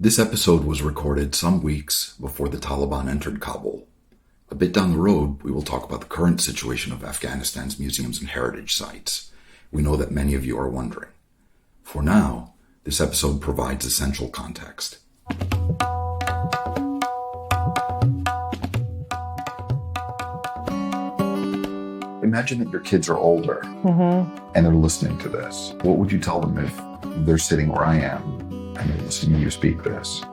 This episode was recorded some weeks before the Taliban entered Kabul. A bit down the road, we will talk about the current situation of Afghanistan's museums and heritage sites. We know that many of you are wondering. For now, this episode provides essential context. Imagine that your kids are older and they're listening to this. What would you tell them if they're sitting where I am and they're listening to you speak this?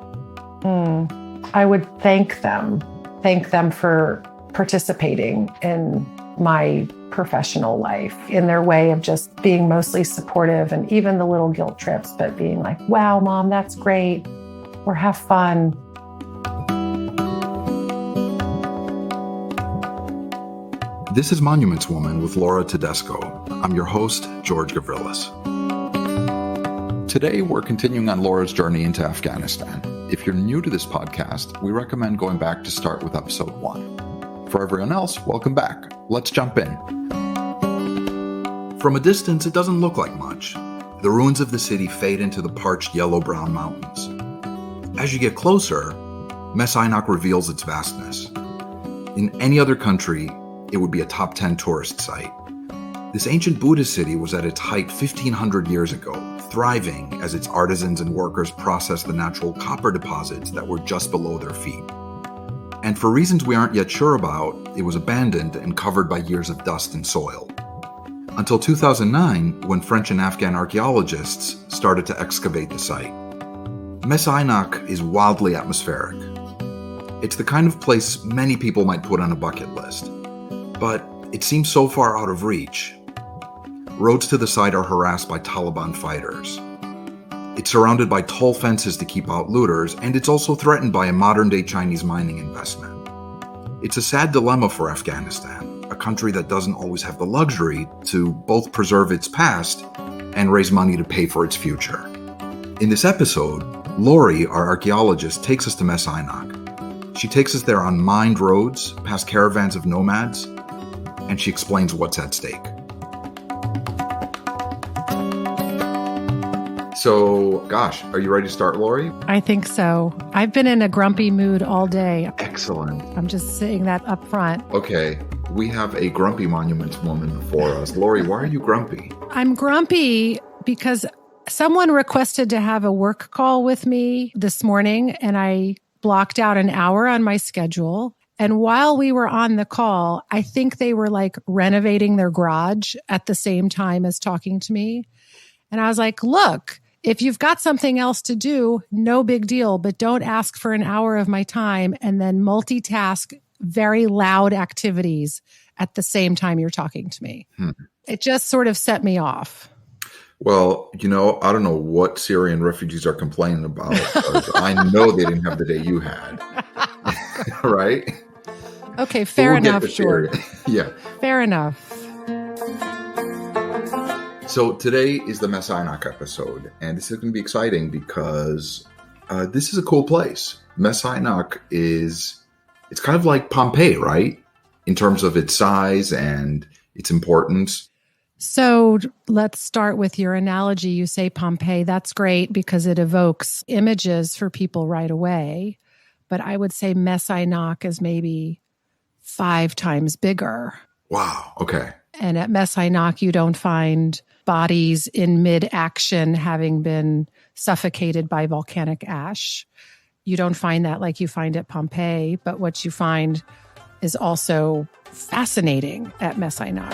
I would thank them for participating in my professional life, in their way of just being mostly supportive and even the little guilt trips, but being like, wow, Mom, that's great, or have fun. This is Monuments Woman with Laura Tedesco. I'm your host, George Gavrilis. Today, we're continuing on Laura's journey into Afghanistan. If you're new to this podcast, we recommend going back to start with episode 1. For everyone else, welcome back. Let's jump in. From a distance, it doesn't look like much. The ruins of the city fade into the parched yellow-brown mountains. As you get closer, Mes Aynak reveals its vastness. In any other country, it would be a top 10 tourist site. This ancient Buddhist city was at its height 1,500 years ago, thriving as its artisans and workers processed the natural copper deposits that were just below their feet. And for reasons we aren't yet sure about, it was abandoned and covered by years of dust and soil. Until 2009, when French and Afghan archaeologists started to excavate the site. Mes Aynak is wildly atmospheric. It's the kind of place many people might put on a bucket list. But it seems so far out of reach. Roads to the site are harassed by Taliban fighters. It's surrounded by tall fences to keep out looters, and it's also threatened by a modern-day Chinese mining investment. It's a sad dilemma for Afghanistan, a country that doesn't always have the luxury to both preserve its past and raise money to pay for its future. In this episode, Lori, our archaeologist, takes us to Mes Aynak. She takes us there on mined roads, past caravans of nomads, and she explains what's at stake. So, gosh, are you ready to start, Lori? I think so. I've been in a grumpy mood all day. Excellent. I'm just saying that up front. Okay, we have a grumpy Monuments Woman before us. Lori, why are you grumpy? I'm grumpy because someone requested to have a work call with me this morning, and I blocked out an hour on my schedule. And while we were on the call, I think they were like renovating their garage at the same time as talking to me. And I was like, look, if you've got something else to do, no big deal, but don't ask for an hour of my time and then multitask very loud activities at the same time you're talking to me. It just sort of set me off. Well, I don't know what Syrian refugees are complaining about. I know they didn't have the day you had. Right? Okay, fair enough, George. Yeah. Fair enough. So today is the Mes Aynak episode, and this is going to be exciting because this is a cool place. Mes Aynak it's kind of like Pompeii, right? In terms of its size and its importance. So let's start with your analogy. You say Pompeii. That's great because it evokes images for people right away. But I would say Mes Aynak is maybe 5 times bigger. Wow. Okay. And at Mes Aynak, you don't find bodies in mid-action having been suffocated by volcanic ash. You don't find that like you find at Pompeii. But what you find is also fascinating at Mes Aynak.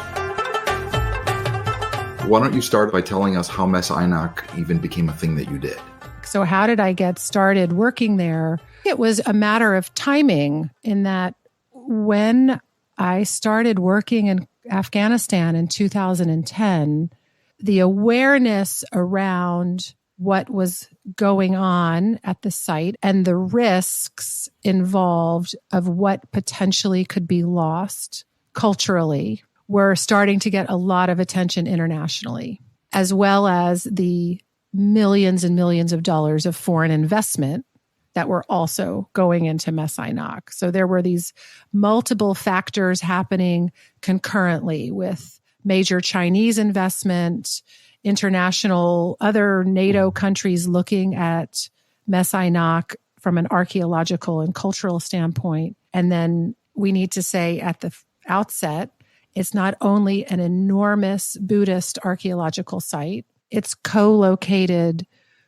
Why don't you start by telling us how Mes Aynak even became a thing that you did? So how did I get started working there? It was a matter of timing in that when I started working in Afghanistan in 2010, the awareness around what was going on at the site and the risks involved of what potentially could be lost culturally were starting to get a lot of attention internationally, as well as the millions and millions of dollars of foreign investment that were also going into Mes Aynak. So there were these multiple factors happening concurrently with major Chinese investment, international, other NATO countries looking at Mes Aynak from an archaeological and cultural standpoint. And then we need to say at the outset, it's not only an enormous Buddhist archaeological site, it's co-located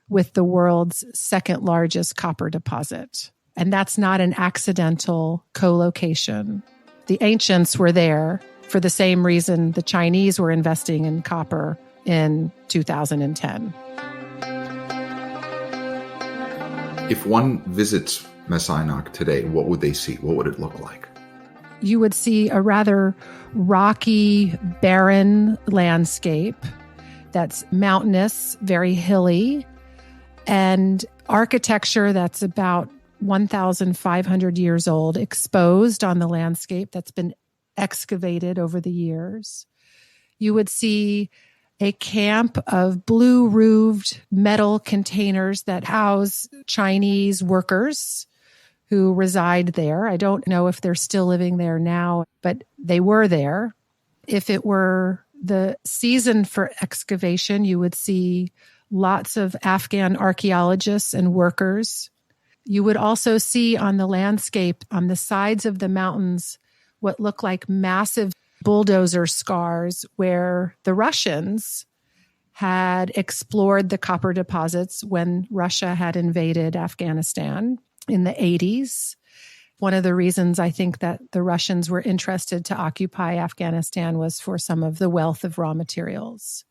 with the world's second largest copper deposit. And that's not an accidental co-location. The ancients were there for the same reason the Chinese were investing in copper in 2010. If one visits Mes Aynak today, what would they see? What would it look like? You would see a rather rocky, barren landscape that's mountainous, very hilly, and architecture that's about 1,500 years old, exposed on the landscape that's been excavated over the years. You would see a camp of blue-roofed metal containers that house Chinese workers who reside there. I don't know if they're still living there now, but they were there. If it were the season for excavation, you would see lots of Afghan archaeologists and workers. You would also see on the landscape, on the sides of the mountains, what look like massive bulldozer scars where the Russians had explored the copper deposits when Russia had invaded Afghanistan in the 80s. One of the reasons I think that the Russians were interested to occupy Afghanistan was for some of the wealth of raw materials.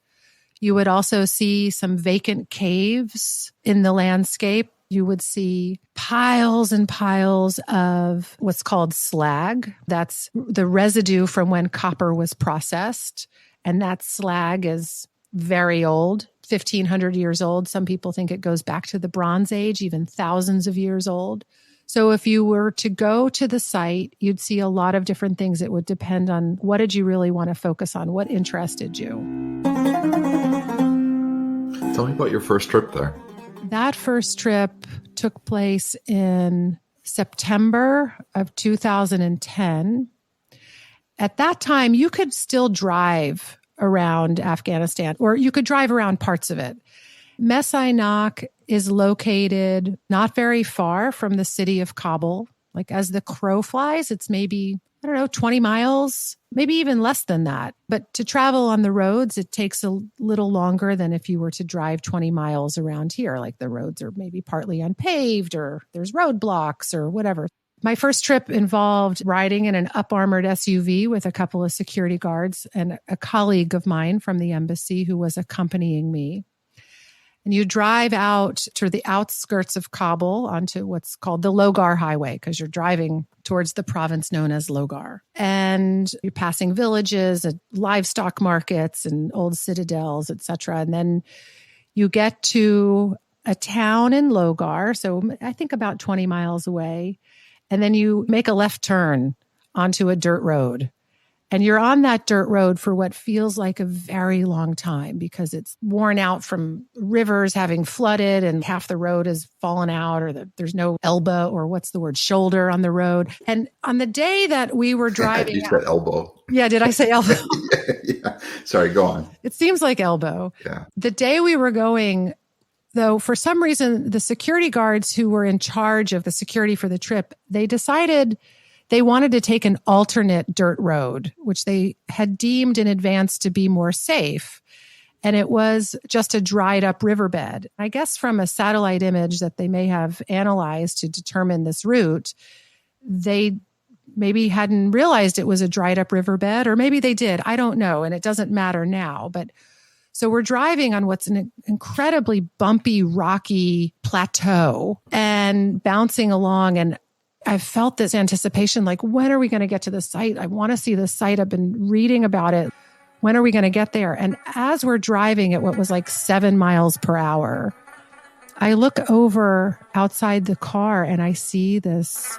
You would also see some vacant caves in the landscape. You would see piles and piles of what's called slag. That's the residue from when copper was processed. And that slag is very old, 1,500 years old. Some people think it goes back to the Bronze Age, even thousands of years old. So if you were to go to the site, you'd see a lot of different things. It would depend on what did you really want to focus on? What interested you? Tell me about your first trip there. That first trip took place in September of 2010. At that time, you could still drive around Afghanistan, or you could drive around parts of it. Mes Aynak is located not very far from the city of Kabul. Like as the crow flies, it's maybe, 20 miles, maybe even less than that. But to travel on the roads, it takes a little longer than if you were to drive 20 miles around here. Like the roads are maybe partly unpaved or there's roadblocks or whatever. My first trip involved riding in an up-armored SUV with a couple of security guards and a colleague of mine from the embassy who was accompanying me. And you drive out to the outskirts of Kabul onto what's called the Logar Highway, because you're driving towards the province known as Logar. And you're passing villages and livestock markets and old citadels, etc. And then you get to a town in Logar, so I think about 20 miles away. And then you make a left turn onto a dirt road. And you're on that dirt road for what feels like a very long time because it's worn out from rivers having flooded and half the road has fallen out or there's no elbow or shoulder on the road. And on the day that we were driving you said elbow. Yeah, did I say elbow? Yeah. Sorry, go on. It seems like elbow. Yeah. The day we were going, though, for some reason, the security guards who were in charge of the security for the trip, they decided they wanted to take an alternate dirt road, which they had deemed in advance to be more safe. And it was just a dried up riverbed. I guess from a satellite image that they may have analyzed to determine this route, they maybe hadn't realized it was a dried up riverbed, or maybe they did. I don't know. And it doesn't matter now. But so we're driving on what's an incredibly bumpy, rocky plateau and bouncing along. And I felt this anticipation, like, when are we going to get to the site? I want to see the site. I've been reading about it. When are we going to get there? And as we're driving at what was like 7 miles per hour, I look over outside the car and I see this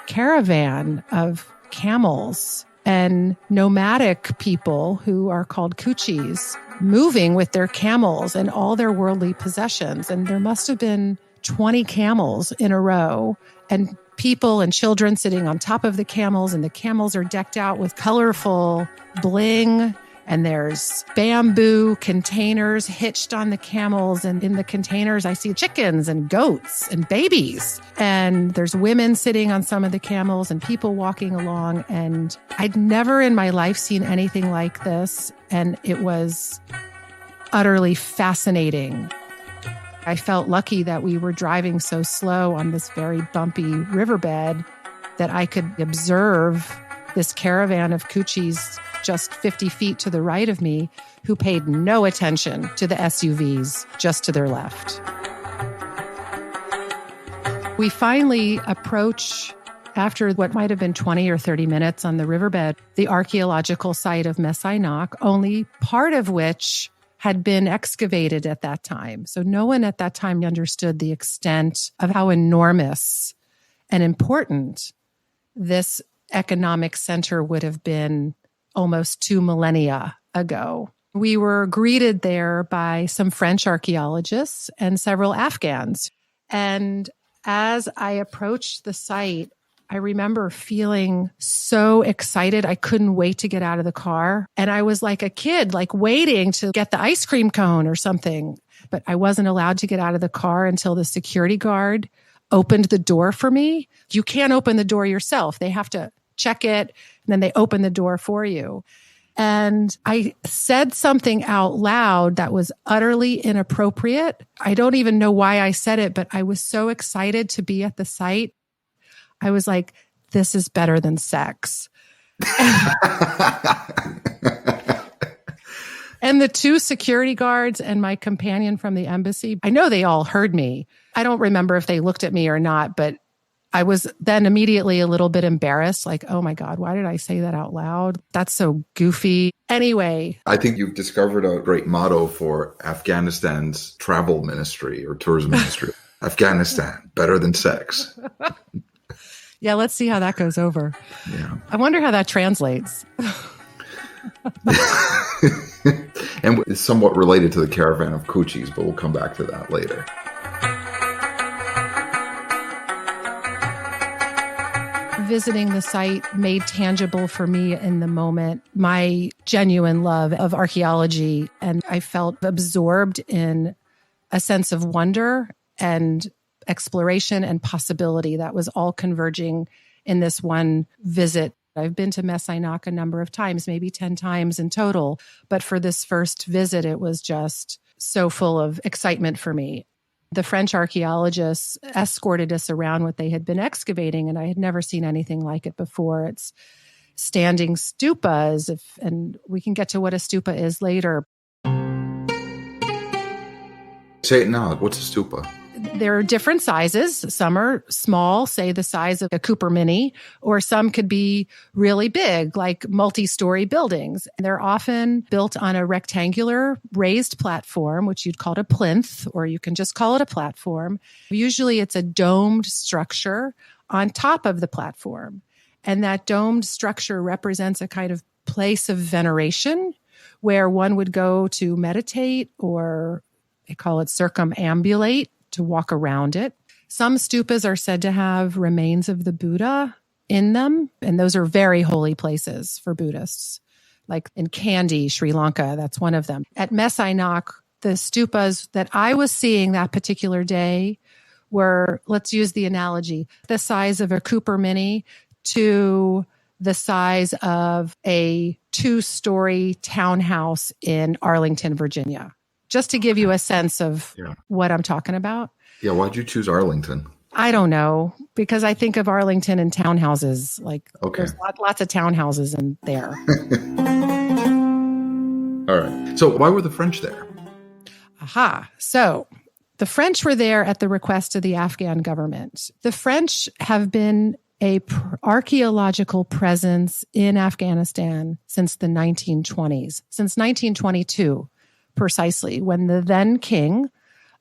caravan of camels and nomadic people who are called Kuchis moving with their camels and all their worldly possessions. And there must have been 20 camels in a row and people and children sitting on top of the camels, and the camels are decked out with colorful bling And there's bamboo containers hitched on the camels. And in the containers, I see chickens and goats and babies. And there's women sitting on some of the camels and people walking along. And I'd never in my life seen anything like this. And it was utterly fascinating. I felt lucky that we were driving so slow on this very bumpy riverbed that I could observe this caravan of Kutchis just 50 feet to the right of me who paid no attention to the SUVs just to their left. We finally approach, after what might have been 20 or 30 minutes on the riverbed, the archaeological site of Mes Aynak, only part of which had been excavated at that time. So no one at that time understood the extent of how enormous and important this economic center would have been almost 2 millennia ago. We were greeted there by some French archaeologists and several Afghans. And as I approached the site, I remember feeling so excited. I couldn't wait to get out of the car. And I was like a kid, like waiting to get the ice cream cone or something. But I wasn't allowed to get out of the car until the security guard opened the door for me. You can't open the door yourself. They have to check it, and then they open the door for you. And I said something out loud that was utterly inappropriate. I don't even know why I said it, but I was so excited to be at the site. I was like, this is better than sex. And the 2 security guards and my companion from the embassy, I know they all heard me. I don't remember if they looked at me or not, but I was then immediately a little bit embarrassed, like, oh my God, why did I say that out loud? That's so goofy. Anyway. I think you've discovered a great motto for Afghanistan's travel ministry or tourism ministry. Afghanistan, better than sex. Yeah, let's see how that goes over. Yeah. I wonder how that translates. And it's somewhat related to the caravan of Kutchis, but we'll come back to that later. Visiting the site made tangible for me in the moment my genuine love of archaeology. And I felt absorbed in a sense of wonder and exploration and possibility that was all converging in this one visit. I've been to Mes Aynak a number of times, maybe 10 times in total. But for this first visit, it was just so full of excitement for me. The French archaeologists escorted us around what they had been excavating, and I had never seen anything like it before. It's standing stupas, and we can get to what a stupa is later. Say it now. What's a stupa? There are different sizes. Some are small, say the size of a Cooper Mini, or some could be really big, like multi-story buildings. They're often built on a rectangular raised platform, which you'd call it a plinth, or you can just call it a platform. Usually it's a domed structure on top of the platform. And that domed structure represents a kind of place of veneration where one would go to meditate, or they call it circumambulate, to walk around it. Some stupas are said to have remains of the Buddha in them, and those are very holy places for Buddhists. Like in Kandy, Sri Lanka, that's one of them. At Mes Aynak, the stupas that I was seeing that particular day were, let's use the analogy, the size of a Cooper Mini to the size of a 2-story townhouse in Arlington, Virginia. Just to give you a sense of what I'm talking about. Yeah, why'd you choose Arlington? I don't know, because I think of Arlington and townhouses. Like, there's lots of townhouses in there. All right. So why were the French there? Aha. So the French were there at the request of the Afghan government. The French have been a archaeological presence in Afghanistan since the 1920s, since 1922. Precisely, when the then king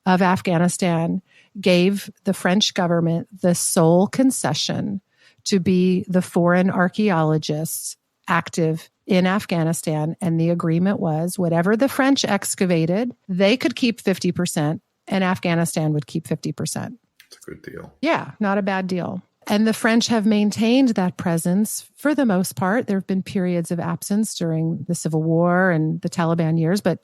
of Afghanistan gave the French government the sole concession to be the foreign archaeologists active in Afghanistan. And the agreement was whatever the French excavated, they could keep 50% and Afghanistan would keep 50%. It's a good deal. Yeah, not a bad deal. And the French have maintained that presence for the most part. There have been periods of absence during the Civil War and the Taliban years, but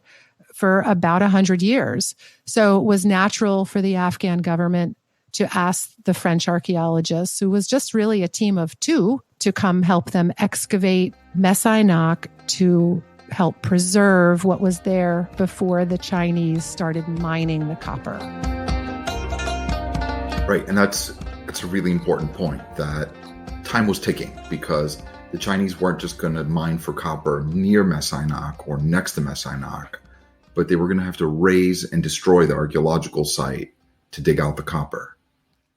for about 100 years. So it was natural for the Afghan government to ask the French archaeologists, who was just really a team of two, to come help them excavate Mes Aynak to help preserve what was there before the Chinese started mining the copper. Right, and that's a really important point, that time was ticking because the Chinese weren't just going to mine for copper near Mes Aynak or next to Mes Aynak, but they were going to have to raise and destroy the archaeological site to dig out the copper.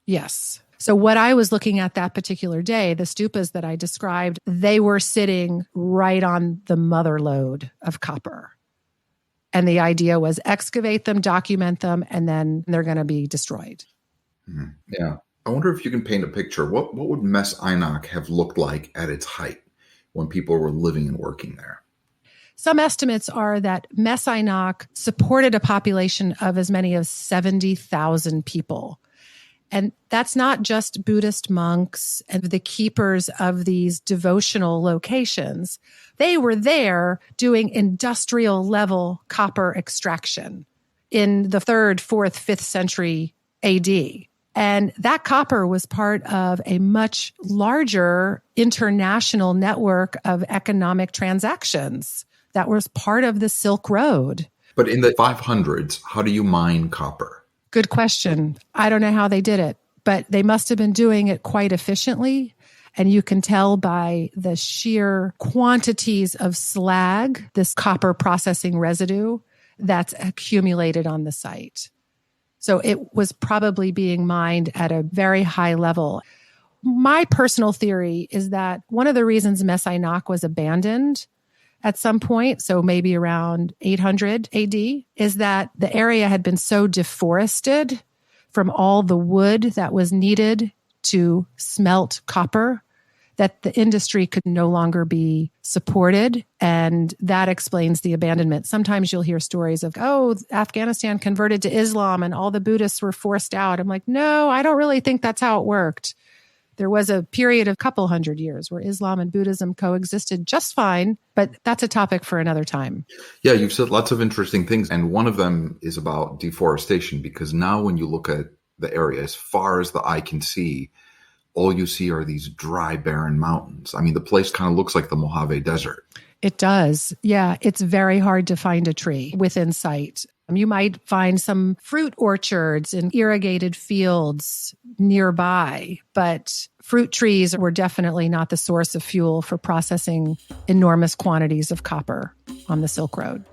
Yes. So what I was looking at that particular day, the stupas that I described, they were sitting right on the mother lode of copper. And the idea was excavate them, document them, and then they're going to be destroyed. Mm-hmm. Yeah. I wonder if you can paint a picture. What would Mes Aynak have looked like at its height when people were living and working there? Some estimates are that Mes Aynak supported a population of as many as 70,000 people. And that's not just Buddhist monks and the keepers of these devotional locations. They were there doing industrial level copper extraction in the 3rd, 4th, 5th century AD. And that copper was part of a much larger international network of economic transactions that was part of the Silk Road. But in the 500s, how do you mine copper? Good question. I don't know how they did it, but they must have been doing it quite efficiently. And you can tell by the sheer quantities of slag, this copper processing residue that's accumulated on the site. So it was probably being mined at a very high level. My personal theory is that one of the reasons Mes Aynak was abandoned at some point, so maybe around 800 AD, is that the area had been so deforested from all the wood that was needed to smelt copper that the industry could no longer be supported. And that explains the abandonment. Sometimes you'll hear stories of, Afghanistan converted to Islam and all the Buddhists were forced out. I'm like, no, I don't really think that's how it worked. There was a period of a couple hundred years where Islam and Buddhism coexisted just fine, but that's a topic for another time. Yeah, you've said lots of interesting things. And one of them is about deforestation, because now when you look at the area, as far as the eye can see, all you see are these dry, barren mountains. I mean, the place kind of looks like the Mojave Desert. It does. Yeah, it's very hard to find a tree within sight. You might find some fruit orchards and irrigated fields nearby, but fruit trees were definitely not the source of fuel for processing enormous quantities of copper on the Silk Road.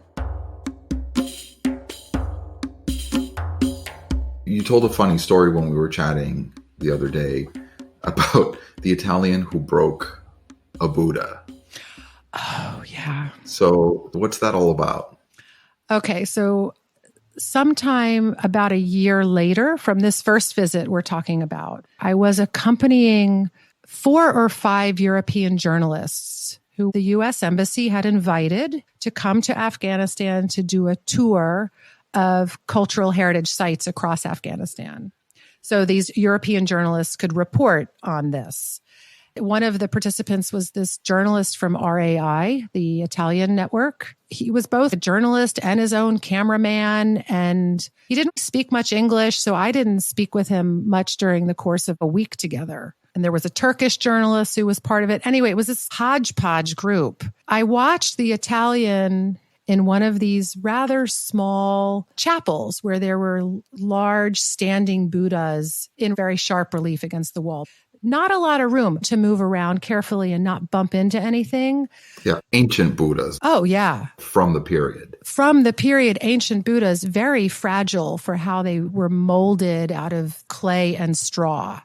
You told a funny story when we were chatting the other day about the Italian who broke a Buddha. Oh, yeah. So what's that all about? Okay, so sometime about a year later from this first visit we're talking about, I was accompanying 4 or 5 European journalists who the U.S. Embassy had invited to come to Afghanistan to do a tour of cultural heritage sites across Afghanistan. So these European journalists could report on this. One of the participants was this journalist from RAI, the Italian network. He was both a journalist and his own cameraman, and he didn't speak much English, so I didn't speak with him much during the course of a week together. And there was a Turkish journalist who was part of it. Anyway, it was this hodgepodge group. I watched the Italian in one of these rather small chapels where there were large standing Buddhas in very sharp relief against the wall. Not a lot of room to move around carefully and not bump into anything. Yeah, ancient Buddhas. Oh, yeah. From the period. From the period, ancient Buddhas, very fragile for how they were molded out of clay and straw.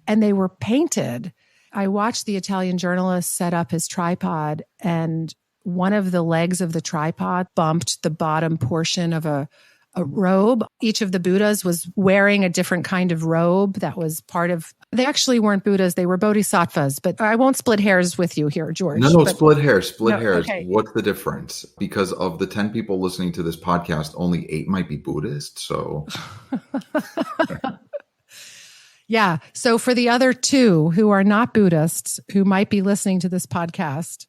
And they were painted. I watched the Italian journalist set up his tripod, and one of the legs of the tripod bumped the bottom portion of a robe. Each of the Buddhas was wearing a different kind of robe that was part of, they actually weren't Buddhas, they were bodhisattvas, but I won't split hairs with you here, George. No, split hairs. Okay. What's the difference? Because of the 10 people listening to this podcast, only 8 might be Buddhist, so... Yeah. So for the other two who are not Buddhists, who might be listening to this podcast,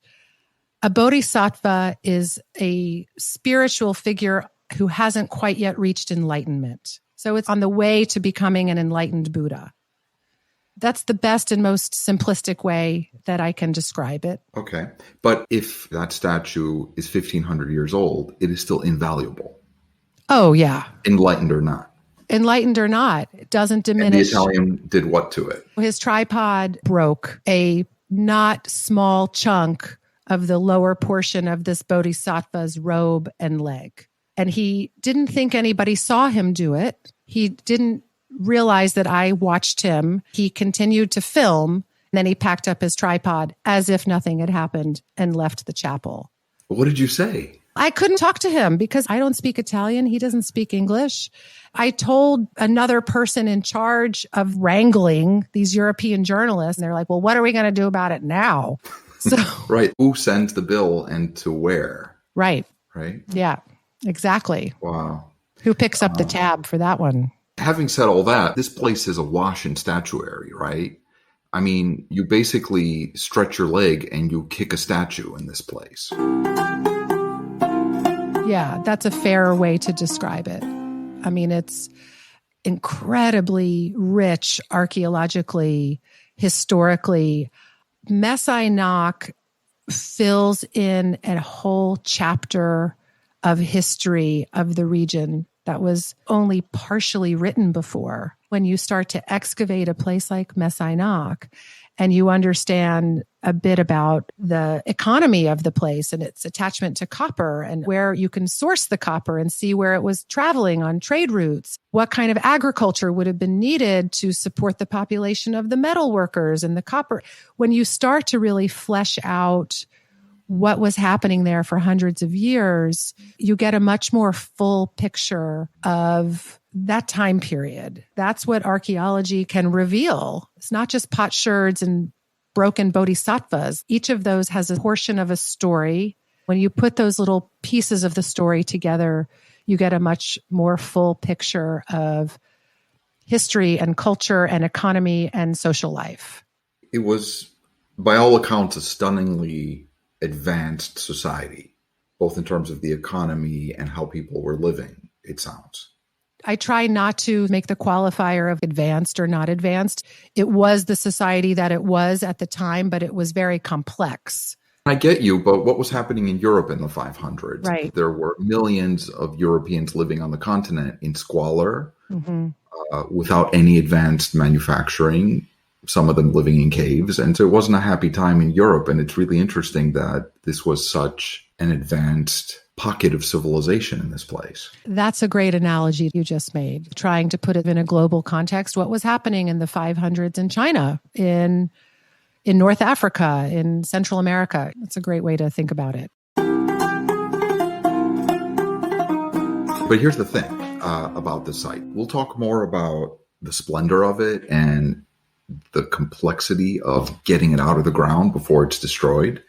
a bodhisattva is a spiritual figure who hasn't quite yet reached enlightenment. So it's on the way to becoming an enlightened Buddha. That's the best and most simplistic way that I can describe it. Okay. But if that statue is 1,500 years old, it is still invaluable. Oh, yeah. Enlightened or not. Enlightened or not, it doesn't diminish. And the Italian did what to it? His tripod broke a not small chunk of the lower portion of this bodhisattva's robe and leg. And he didn't think anybody saw him do it. He didn't realize that I watched him. He continued to film. And then he packed up his tripod as if nothing had happened and left the chapel. What did you say? I couldn't talk to him because I don't speak Italian. He doesn't speak English. I told another person in charge of wrangling these European journalists, and they're like, well, what are we going to do about it now? So, right. Who sends the bill and to where? Right. Right. Yeah, exactly. Wow. Who picks up the tab for that one? Having said all that, this place is awash in statuary, right? I mean, you basically stretch your leg and you kick a statue in this place. Yeah, that's a fair way to describe it. I mean, it's incredibly rich archaeologically, historically. Mesai Nak fills in a whole chapter of history of the region that was only partially written before. When you start to excavate a place like Mesai Nak and you understand a bit about the economy of the place and its attachment to copper and where you can source the copper and see where it was traveling on trade routes, what kind of agriculture would have been needed to support the population of the metal workers and the copper. When you start to really flesh out what was happening there for hundreds of years, you get a much more full picture of that time period. That's what archaeology can reveal. It's not just potsherds and broken bodhisattvas. Each of those has a portion of a story. When you put those little pieces of the story together, you get a much more full picture of history and culture and economy and social life. It was, by all accounts, a stunningly advanced society, both in terms of the economy and how people were living, it sounds. I try not to make the qualifier of advanced or not advanced. It was the society that it was at the time, but it was very complex. I get you, but what was happening in Europe in the 500s? Right. There were millions of Europeans living on the continent in squalor, without any advanced manufacturing, some of them living in caves. And so it wasn't a happy time in Europe. And it's really interesting that this was such an advanced pocket of civilization in this place. That's a great analogy you just made, trying to put it in a global context. What was happening in the 500s in China, in North Africa, in Central America? It's a great way to think about it. But here's the thing about this site. We'll talk more about the splendor of it and the complexity of getting it out of the ground before it's destroyed.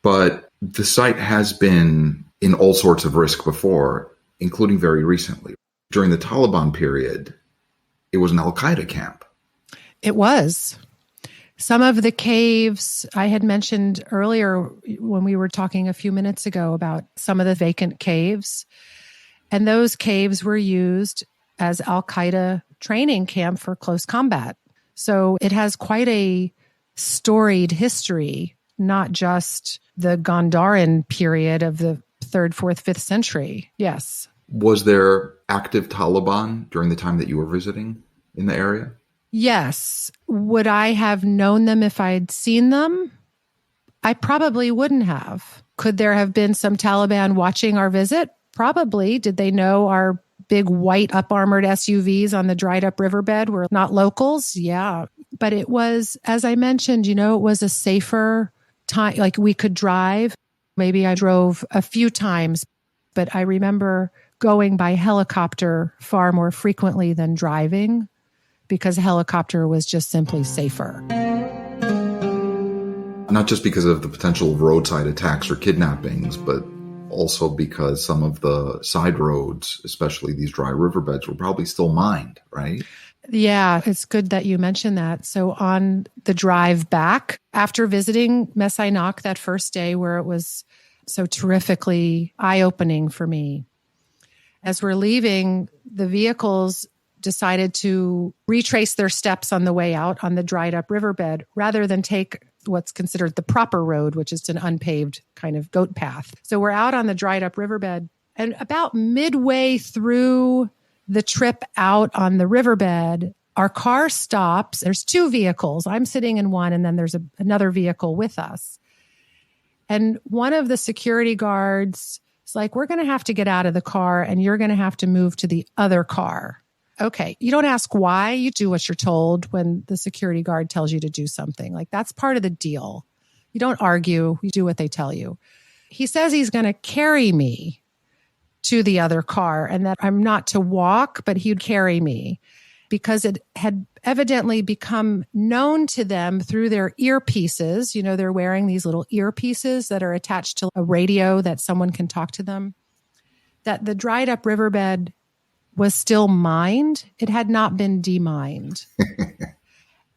But the site has been in all sorts of risk before, including very recently. During the Taliban period, it was an Al-Qaeda camp. It was. Some of the caves I had mentioned earlier when we were talking a few minutes ago about some of the vacant caves, and those caves were used as Al-Qaeda training camp for close combat. So it has quite a storied history, not just the Gandharan period of the 3rd, 4th, 5th century. Yes. Was there active Taliban during the time that you were visiting in the area? Yes. Would I have known them if I'd seen them? I probably wouldn't have. Could there have been some Taliban watching our visit? Probably. Did they know our big white up-armored SUVs on the dried up riverbed were not locals? Yeah. But it was, as I mentioned, it was a safer time. Like we could drive. Maybe I drove a few times, but I remember going by helicopter far more frequently than driving because helicopter was just simply safer. Not just because of the potential roadside attacks or kidnappings, but also because some of the side roads, especially these dry riverbeds, were probably still mined, right? Yeah, it's good that you mentioned that. So on the drive back, after visiting Mes Aynak that first day where it was so terrifically eye-opening for me, as we're leaving, the vehicles decided to retrace their steps on the way out on the dried up riverbed rather than take what's considered the proper road, which is an unpaved kind of goat path. So we're out on the dried up riverbed, and about midway through the trip out on the riverbed, our car stops. There's two vehicles. I'm sitting in one, and then there's another vehicle with us. And one of the security guards is like, we're going to have to get out of the car, and you're going to have to move to the other car. Okay. You don't ask why. You do what you're told when the security guard tells you to do something. Like, that's part of the deal. You don't argue. You do what they tell you. He says he's going to carry me to the other car and that I'm not to walk, but he'd carry me because it had evidently become known to them through their earpieces. You know, they're wearing these little earpieces that are attached to a radio that someone can talk to them, that the dried up riverbed was still mined. It had not been demined.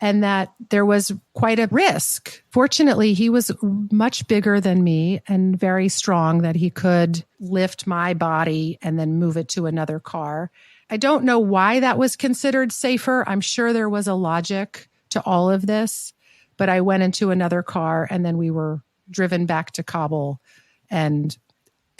And that there was quite a risk. Fortunately, he was much bigger than me and very strong that he could lift my body and then move it to another car. I don't know why that was considered safer. I'm sure there was a logic to all of this, but I went into another car and then we were driven back to Kabul and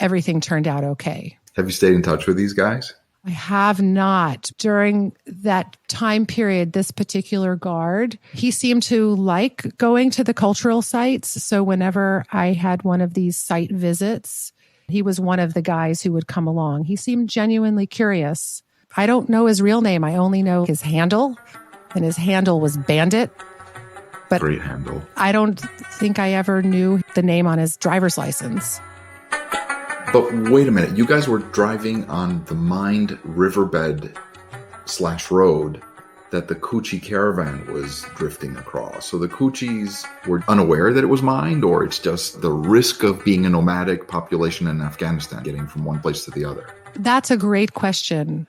everything turned out okay. Have you stayed in touch with these guys? I have not. During that time period, this particular guard, he seemed to like going to the cultural sites. So whenever I had one of these site visits, he was one of the guys who would come along. He seemed genuinely curious. I don't know his real name. I only know his handle, and his handle was Bandit. But great handle. I don't think I ever knew the name on his driver's license. But wait a minute, you guys were driving on the mined riverbed / road that the Koochie caravan was drifting across. So the Koochies were unaware that it was mined, or it's just the risk of being a nomadic population in Afghanistan, getting from one place to the other? That's a great question.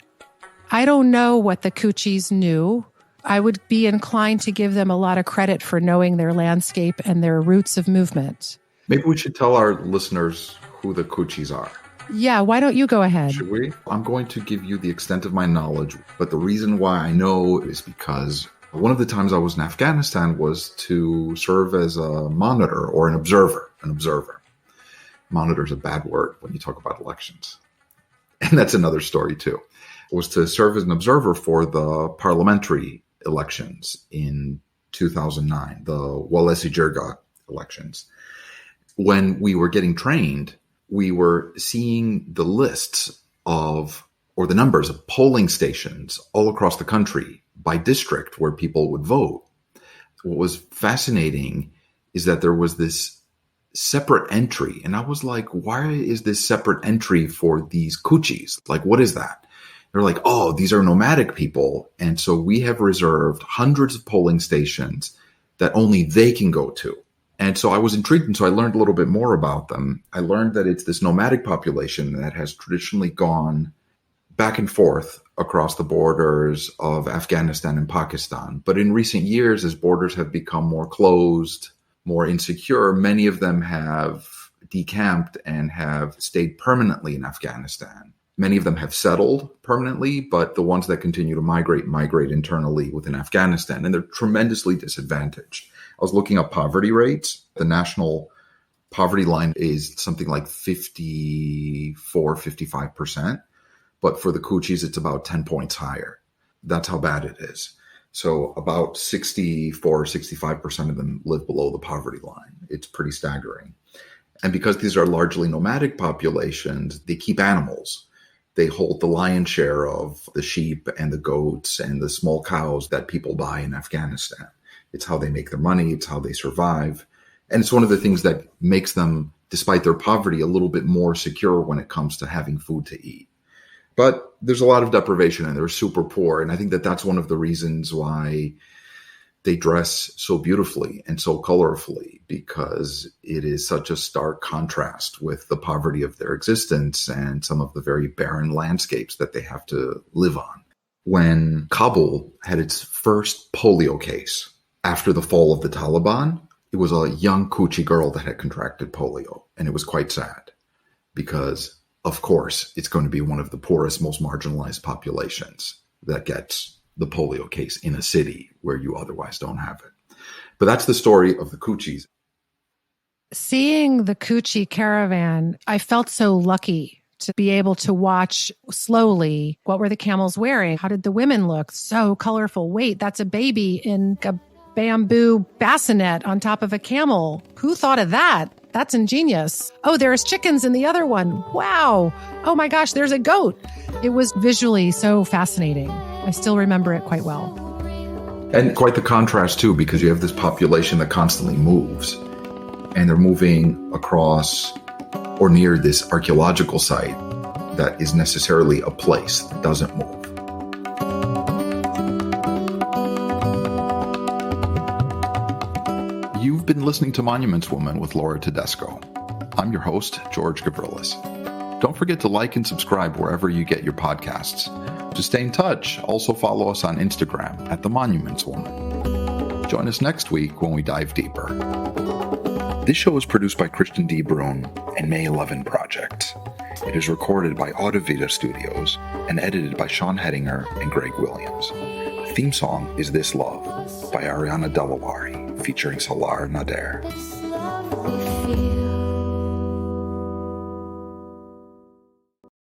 I don't know what the Koochies knew. I would be inclined to give them a lot of credit for knowing their landscape and their routes of movement. Maybe we should tell our listeners who the Koochies are. Yeah, why don't you go ahead? Should we? I'm going to give you the extent of my knowledge, but the reason why I know is because one of the times I was in Afghanistan was to serve as a monitor or an observer. Monitor is a bad word when you talk about elections. And that's another story too. It was to serve as an observer for the parliamentary elections in 2009, the Walesi Jirga elections. When we were getting trained, we were seeing the lists of, or the numbers of polling stations all across the country by district where people would vote. What was fascinating is that there was this separate entry. And I was like, why is this separate entry for these Koochies? Like, what is that? They're like, oh, these are nomadic people. And so we have reserved hundreds of polling stations that only they can go to. And so I was intrigued, and so I learned a little bit more about them. I learned that it's this nomadic population that has traditionally gone back and forth across the borders of Afghanistan and Pakistan. But in recent years, as borders have become more closed, more insecure, many of them have decamped and have stayed permanently in Afghanistan. Many of them have settled permanently, but the ones that continue to migrate internally within Afghanistan, and they're tremendously disadvantaged. I was looking up poverty rates. The national poverty line is something like 55%. But for the Koochies, it's about 10 points higher. That's how bad it is. So about 65% of them live below the poverty line. It's pretty staggering. And because these are largely nomadic populations, they keep animals. They hold the lion's share of the sheep and the goats and the small cows that people buy in Afghanistan. It's how they make their money. It's how they survive. And it's one of the things that makes them, despite their poverty, a little bit more secure when it comes to having food to eat. But there's a lot of deprivation and they're super poor. And I think that that's one of the reasons why they dress so beautifully and so colorfully, because it is such a stark contrast with the poverty of their existence and some of the very barren landscapes that they have to live on. when Kabul had its first polio case after the fall of the Taliban. It was a young Kuchi girl that had contracted polio, and it was quite sad because, of course, it's going to be one of the poorest, most marginalized populations that gets the polio case in a city where you otherwise don't have it. But that's the story of the Kuchis. Seeing the Kuchi caravan, I felt so lucky to be able to watch slowly. What were the camels wearing? How did the women look? So colorful. Wait, that's a baby in a bamboo bassinet on top of a camel. Who thought of that? That's ingenious. Oh, there's chickens in the other one. Wow. Oh my gosh, there's a goat. It was visually so fascinating. I still remember it quite well. And quite the contrast too, because you have this population that constantly moves, and they're moving across or near this archaeological site that is necessarily a place that doesn't move. You've been listening to Monuments Woman with Laura Tedesco. I'm your host, George Gavrilis. Don't forget to like and subscribe wherever you get your podcasts. To stay in touch, also follow us on Instagram at The Monuments Woman. Join us next week when we dive deeper. This show is produced by Christian D. Brun and May 11 Project. It is recorded by Audivita Studios and edited by Sean Hettinger and Greg Williams. The theme song is This Love by Ariana Delawari, featuring Salar Nader.